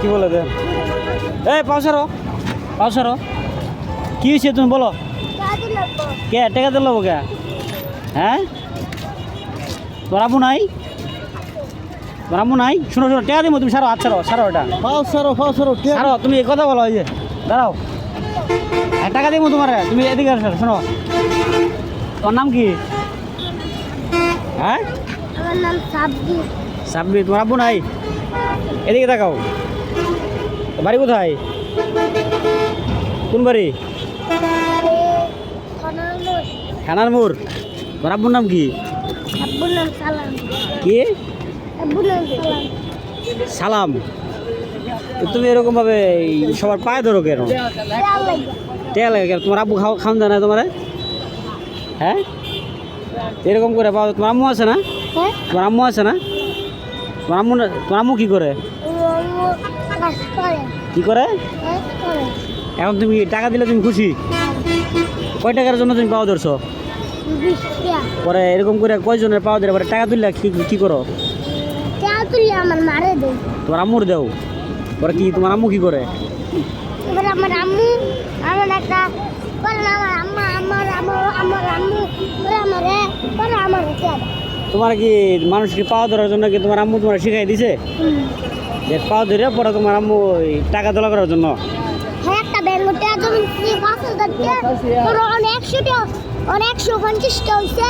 কি বলে দেন? এই পাউসারো পাউসারো, কি হয়েছে তুমি বলো? কে টাকা দিল কে? হ্যাঁ, তোর আব্বু নাই? তোর আব্বু নাই? শোনো শোনো, টাকা দিব তুমি, সারো হাত সারো, সারো এটা সারো। তুমি এই কথা বলো, ওই যে দাঁড়াও, টাকা দিব তোমার, তুমি এদিকে আসো, শোনো। তোর নাম কি? হ্যাঁ, আমার নাম সাব্বির। সাব্বির। তোমার আব্বু নাই? এদিকে তাকাও। বাড়ি কোথায়? কোন বাড়ি? খানার মোড়। তোর আব্বুর নাম কি? আব্বুর নাম সালাম। কি? আব্বুর নাম সালাম। সালাম। তো তুমি এরকম ভাবে সবার পায়ে ধরো কেন? টেয়া লাগে কেন? তোমার আব্বু খাওয়ান দেয় না তোমার? হ্যাঁ, এরকম করে পাও? তোমার আম্মু আছে না? হ্যাঁ, তোমার আম্মু আছে না? তোমার আম্মু কি করে? কাজ করে। কি করে? কাজ করে। এখন তুমি টাকা দিলে তুমি খুশি? কয় টাকার জন্য তুমি পাওয়া ধরছো? 20 টাকা। পরে এরকম করে কয়জনের পাওয়া দিলে পরে টাকা তুললে কি করো? টাকা তুললে আমার মারে দেয়। তোমার আম্মুর দেও? পরে কি তোমার আম্মু কি করে? এবার আমার আম্মু আমার একটা বলেন, আমার আম্মা আমার আম্মু আমার টাকা দেয়। তোমার কি মানুষকে পাওয়া ধরার জন্য কি তোমার আম্মু তোমার শিখাই দিছে যে পাওয়া ধরে পরে তোমার আম্মু ওই টাকা তোলা করার জন্য? হ্যাঁ, একটা ব্যাঙ্গের টাকা যখন 5,000 টাকা তোর অনেক 100 টাকা, অনেক 150 টাকা হয়েছে।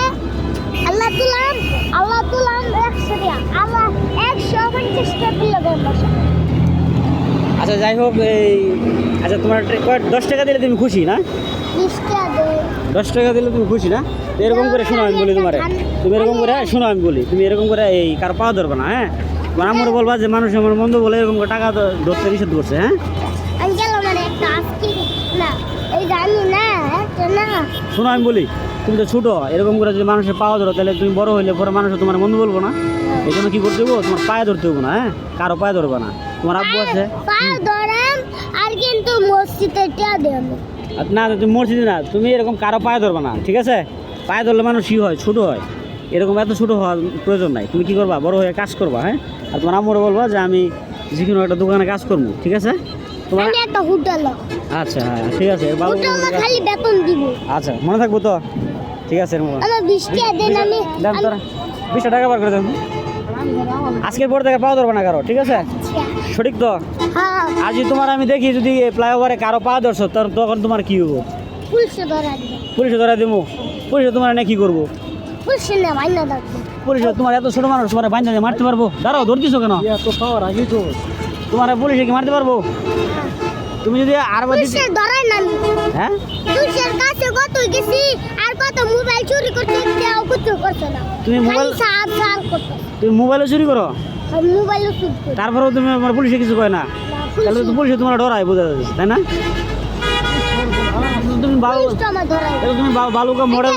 আল্লাহ তুলাম 100 টাকা, আল্লাহ 150 টাকা দিল ব্যাংক। আচ্ছা যাই হোক, এই আচ্ছা তোমার 10 টাকা দিলে তুমি খুশি না? 20 টাকা দেয়। 10 টাকা দিলে তুমি খুশি না? তো এরকম করে শোনো, আমি বলি তোমারে, তুমি এরকম করে শোনো, আমি বলি তুমি এরকম করে এই কার পাওয়া ধরবে না। হ্যাঁ, তোমার আম্মুর বলবা যে মানুষ আমার মন্দ বলে এরকম করে টাকা ধরতে নিষেধ করছে। হ্যাঁ, আমি গেলাম মানে একটা আজকে না, এই জানি না একটা না। শোনো আমি বলি, তুমি তো ছোটো, এরকম করে যদি মানুষের পাওয়া ধরো তাহলে তুমি বড় হইলে পরে মানুষ তোমার মন্দ বলবো না। এই জন্য কি করতে হবো, তোমার পায়ে ধরতে হবো না। হ্যাঁ, কারো পায়ে ধরবে না। তোমার আব্বু আছে? পা ধরাম আর কিন্তু মসজিদে টাকা দেব না, তুমি মসজিদে না, তুমি এরকম কারো পায়ে ধরবে না, ঠিক আছে? পায়ে ধরলে মানুষ কি হয়, ছোটো হয়। এরকম এত ছোটো হওয়ার প্রয়োজন নাই। তুমি কি করবা, বড় হয়ে কাজ করবা। হ্যাঁ, আর তোমার আম্মুরে বলবা যে আমি যে কোনো একটা দোকানে কাজ করবো, ঠিক আছে? তোমার আমি একটা হোটেল। আচ্ছা, হ্যাঁ ঠিক আছে, বাবু খালি বেতন দিব। আচ্ছা, মনে থাকবো তো? ঠিক আছে, আমার 20 টাকা দেন। আমি দেন তোরা 20 টাকা বার করে দেন। আজকের পর থেকে পাওয়া ধরবে না কারো, ঠিক আছে? সঠিক তো? হ্যাঁ, আজ যদি তোমার আমি দেখি যদি ফ্লাইওভারে কারো পা ধরছো, তখন তোমার কি হবো? পুলিশে ধরা দিব। পুলিশে ধরা দেবো? পুলিশে তোমার এনে কি করবো? পুলিশে না মাইনা ডাকবে। পুলিশে তোমার এত ছোট মানুষ, তোমার বাইন্দা দিয়ে মারতে পারবো? দাঁড়াও, ধরতেছো কেন? তোমার পুলিশে কি মারতে পারবো? তুমি যদি আর পুলিশে ধরাই না আমি। হ্যাঁ, পুলিশের কাছে কত গেছি আর কত মোবাইল চুরি করতে দেও কিছু করছে না। তুমি মোবাইল সাল করতে। তুমি মোবাইলও চুরি করো, মোবাইলও চুরি করে। তারপরেও তুমি আমার পুলিশে কিছু কয় না? তাহলে তো পুলিশে তোমার ডরায়, বোঝা যাচ্ছে, তাই না? তুমি তুমি বালুকা মডেল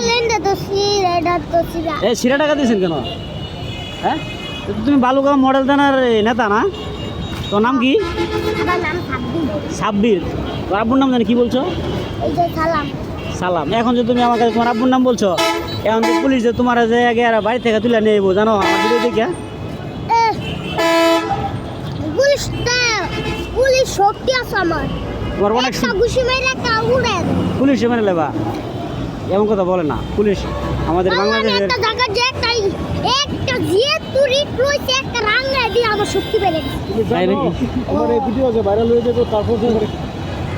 সিরা টাকা দিয়েছেন কেন? হ্যাঁ, তুমি বালুকা মডেল থানার নেতা না? তোর নাম কি? সাব্বির। তোর আব্বুর নাম জানি কি বলছো? সালাম। এখন যে তুমি আমাকে তোমার আব্বুর নাম বলছো, এখন যে পুলিশ যে তোমার যে আগে বাড়ি থেকে তুলে নিয়ে যাবো, জানো আমার ভিডিও দেখে? পুলিশ শক্তি আছে আমার। তোমার অনেক পুলিশে মেরে লেবা, এমন কথা বলে না। পুলিশ আমাদের বাংলাদেশের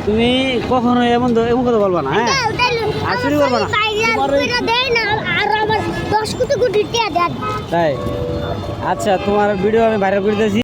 তুমি কখনো এমন কথা বলবা না। হ্যাঁ, আর চুরি করবা না। তাই? আচ্ছা, তোমার ভিডিও আমি ভাইরাল করে দিয়েছি।